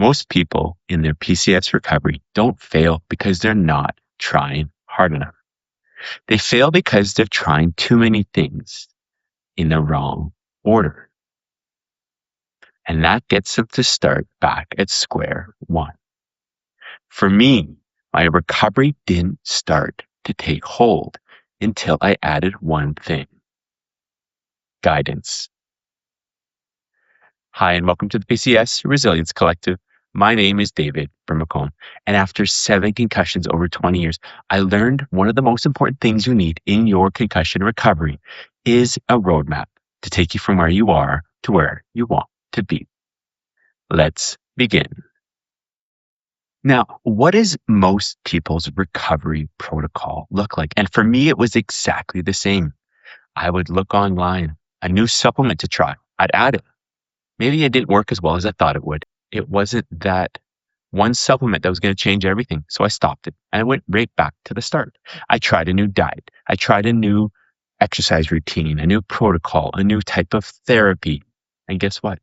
Most people in their PCS recovery don't fail because they're not trying hard enough. They fail because they're trying too many things in the wrong order. And that gets them to start back at square one. For me, my recovery didn't start to take hold until I added one thing: guidance. Hi, and welcome to the PCS Resilience Collective. My name is David Brimacone, and after 7 concussions over 20 years, I learned one of the most important things you need in your concussion recovery is a roadmap to take you from where you are to where you want to be. Let's begin. Now, what does most people's recovery protocol look like? And for me, it was exactly the same. I would look online, a new supplement to try. I'd add it. Maybe it didn't work as well as I thought it would. It wasn't that one supplement that was going to change everything. So I stopped it and I went right back to the start. I tried a new diet. I tried a new exercise routine, a new protocol, a new type of therapy. And guess what?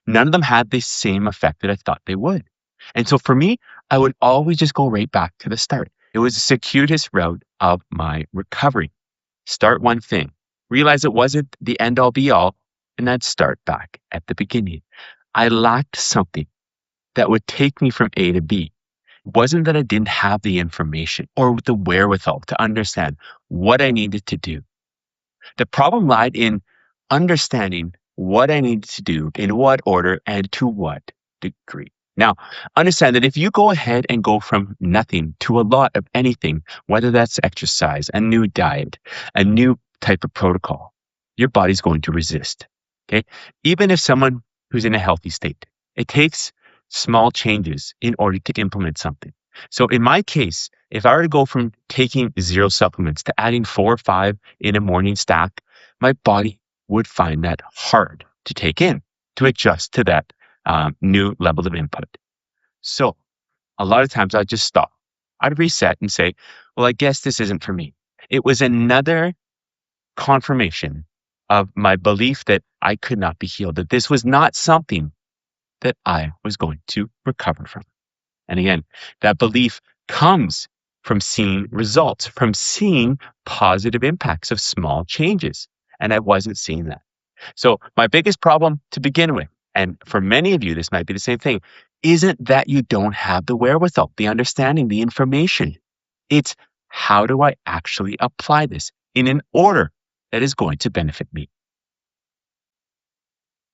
None of them had the same effect that I thought they would. And so for me, I would always just go right back to the start. It was the circuitous route of my recovery. Start one thing, realize it wasn't the end all be all, and then start back at the beginning. I lacked something that would take me from A to B. It wasn't that I didn't have the information or the wherewithal to understand what I needed to do. The problem lied in understanding what I needed to do, in what order, and to what degree. Now, understand that if you go ahead and go from nothing to a lot of anything, whether that's exercise, a new diet, a new type of protocol, your body's going to resist. Okay. Even if someone who's in a healthy state, it takes small changes in order to implement something. So in my case, if I were to go from taking 0 supplements to adding 4 or 5 in a morning stack, my body would find that hard to take in, to adjust to that new level of input. So a lot of times I'd just stop. I'd reset and say, well, I guess this isn't for me. It was another confirmation of my belief that I could not be healed, that this was not something that I was going to recover from. And again, that belief comes from seeing results, from seeing positive impacts of small changes. And I wasn't seeing that. So my biggest problem to begin with, and for many of you, this might be the same thing, isn't that you don't have the wherewithal, the understanding, the information. It's how do I actually apply this in an order that is going to benefit me?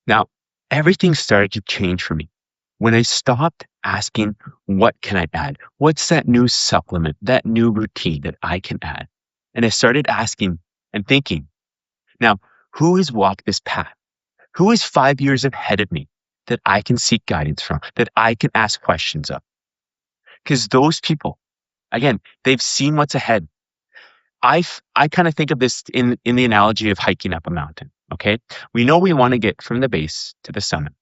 Now, everything started to change for me when I stopped asking, what can I add? What's that new supplement, that new routine that I can add? And I started asking and thinking, now, who has walked this path? Who is 5 years ahead of me that I can seek guidance from, that I can ask questions of? Because those people, again, they've seen what's ahead. I kind of think of this in the analogy of hiking up a mountain, okay? We know we want to get from the base to the summit,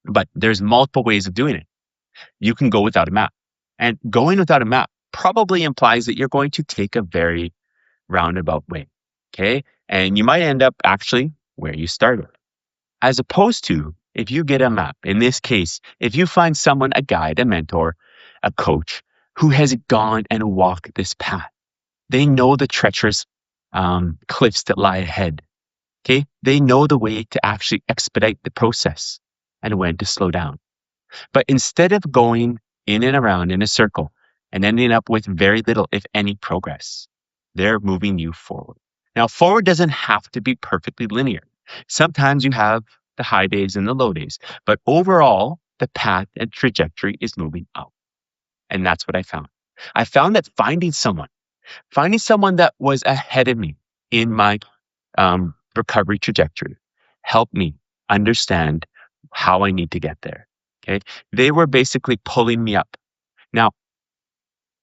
but there's multiple ways of doing it. You can go without a map. And going without a map probably implies that you're going to take a very roundabout way, okay? And you might end up actually where you started. As opposed to if you get a map, in this case, if you find someone, a guide, a mentor, a coach who has gone and walked this path, they know the treacherous cliffs that lie ahead. Okay, they know the way to actually expedite the process and when to slow down. But instead of going in and around in a circle and ending up with very little, if any, progress, they're moving you forward. Now, forward doesn't have to be perfectly linear. Sometimes you have the high days and the low days, but overall, the path and trajectory is moving up. And that's what I found. I found that finding someone that was ahead of me in my recovery trajectory helped me understand how I need to get there. Okay. They were basically pulling me up. Now,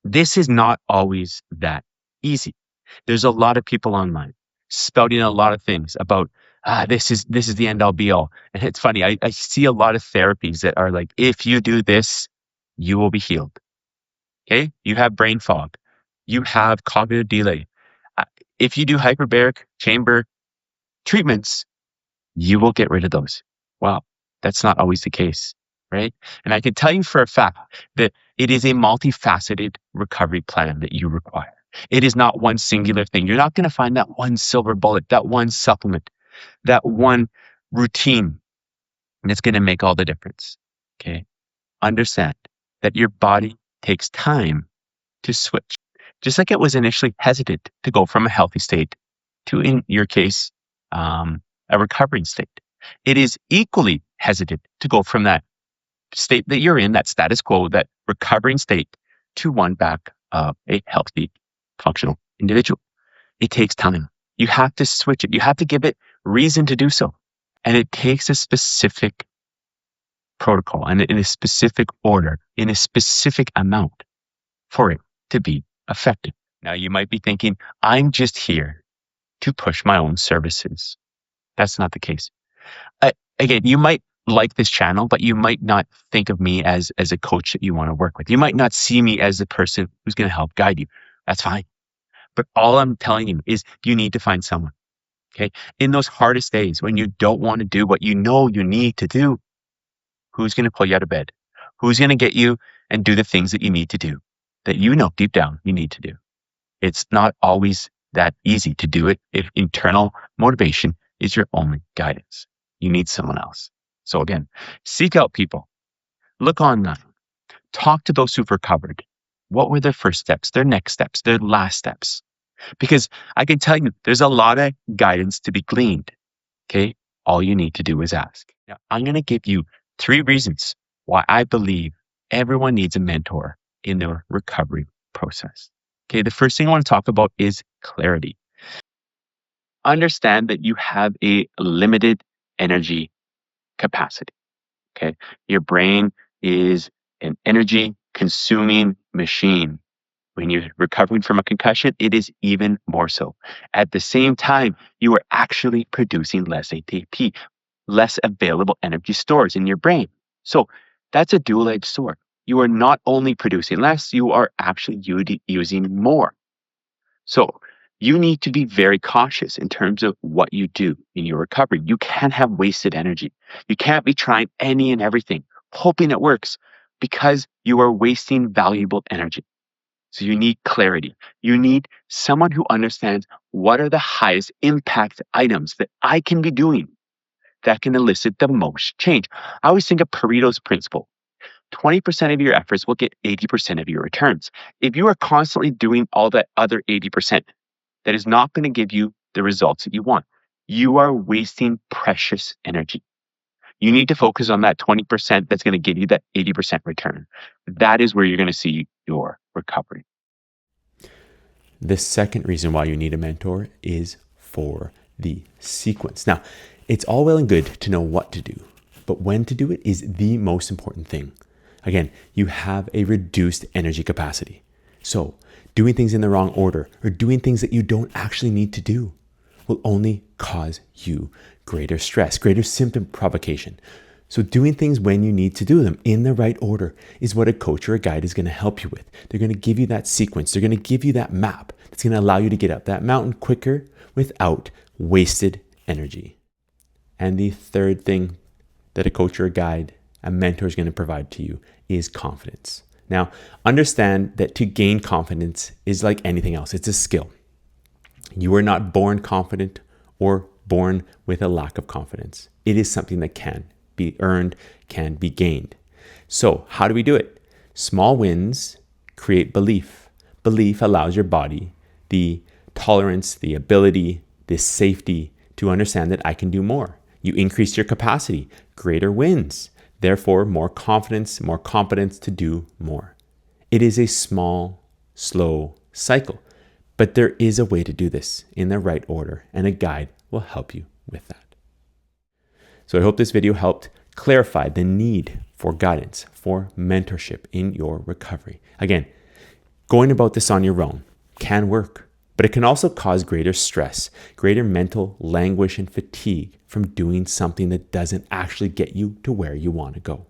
this is not always that easy. There's a lot of people online spouting a lot of things about, this is the end all be all. And it's funny. I see a lot of therapies that are like, if you do this, you will be healed. Okay. You have brain fog. You have cognitive delay. If you do hyperbaric chamber treatments, you will get rid of those. Wow, that's not always the case, right? And I can tell you for a fact that it is a multifaceted recovery plan that you require. It is not one singular thing. You're not going to find that one silver bullet, that one supplement, that one routine that's going to make all the difference. Okay. Understand that your body takes time to switch. Just like it was initially hesitant to go from a healthy state to, in your case, a recovering state. It is equally hesitant to go from that state that you're in, that status quo, that recovering state, to one back of a healthy, functional individual. It takes time. You have to switch it. You have to give it reason to do so. And it takes a specific protocol and in a specific order, in a specific amount for it to be effective. Now, you might be thinking, I'm just here to push my own services. That's not the case. Again, you might like this channel, but you might not think of me as a coach that you want to work with. You might not see me as the person who's going to help guide you. That's fine. But all I'm telling you is you need to find someone. Okay. In those hardest days when you don't want to do what you know you need to do, who's going to pull you out of bed? Who's going to get you and do the things that you need to do, that you know deep down you need to do? It's not always that easy to do it if internal motivation is your only guidance. You need someone else. So again, seek out people. Look online. Talk to those who've recovered. What were their first steps, their next steps, their last steps? Because I can tell you, there's a lot of guidance to be gleaned. Okay? All you need to do is ask. Now, I'm going to give you 3 reasons why I believe everyone needs a mentor in their recovery process. Okay, the first thing I want to talk about is clarity. Understand that you have a limited energy capacity. Okay, your brain is an energy consuming machine. When you're recovering from a concussion, it is even more so. At the same time, you are actually producing less ATP, less available energy stores in your brain. So that's a dual-edged sword. You are not only producing less, you are actually using more. So you need to be very cautious in terms of what you do in your recovery. You can't have wasted energy. You can't be trying any and everything, hoping it works, because you are wasting valuable energy. So you need clarity. You need someone who understands what are the highest impact items that I can be doing that can elicit the most change. I always think of Pareto's principle. 20% of your efforts will get 80% of your returns. If you are constantly doing all that other 80%, that is not going to give you the results that you want. You are wasting precious energy. You need to focus on that 20% that's going to give you that 80% return. That is where you're going to see your recovery. The second reason why you need a mentor is for the sequence. Now, it's all well and good to know what to do, but when to do it is the most important thing. Again, you have a reduced energy capacity. So doing things in the wrong order or doing things that you don't actually need to do will only cause you greater stress, greater symptom provocation. So doing things when you need to do them in the right order is what a coach or a guide is going to help you with. They're going to give you that sequence. They're going to give you that map that's going to allow you to get up that mountain quicker without wasted energy. And the third thing that a coach or a guide, a mentor is going to provide to you is confidence. Now, understand that to gain confidence is like anything else. It's a skill. You are not born confident or born with a lack of confidence. It is something that can be earned, can be gained. So how do we do it? Small wins create belief. Belief allows your body the tolerance, the ability, the safety to understand that I can do more. You increase your capacity, greater wins. Therefore, more confidence, more competence to do more. It is a small, slow cycle, but there is a way to do this in the right order, and a guide will help you with that. So I hope this video helped clarify the need for guidance, for mentorship in your recovery. Again, going about this on your own can work, but it can also cause greater stress, greater mental languish and fatigue from doing something that doesn't actually get you to where you want to go.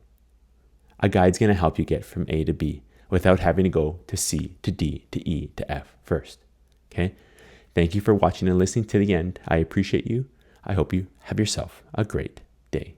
A guide's going to help you get from A to B without having to go to C to D to E to F first. Okay? Thank you for watching and listening to the end. I appreciate you. I hope you have yourself a great day.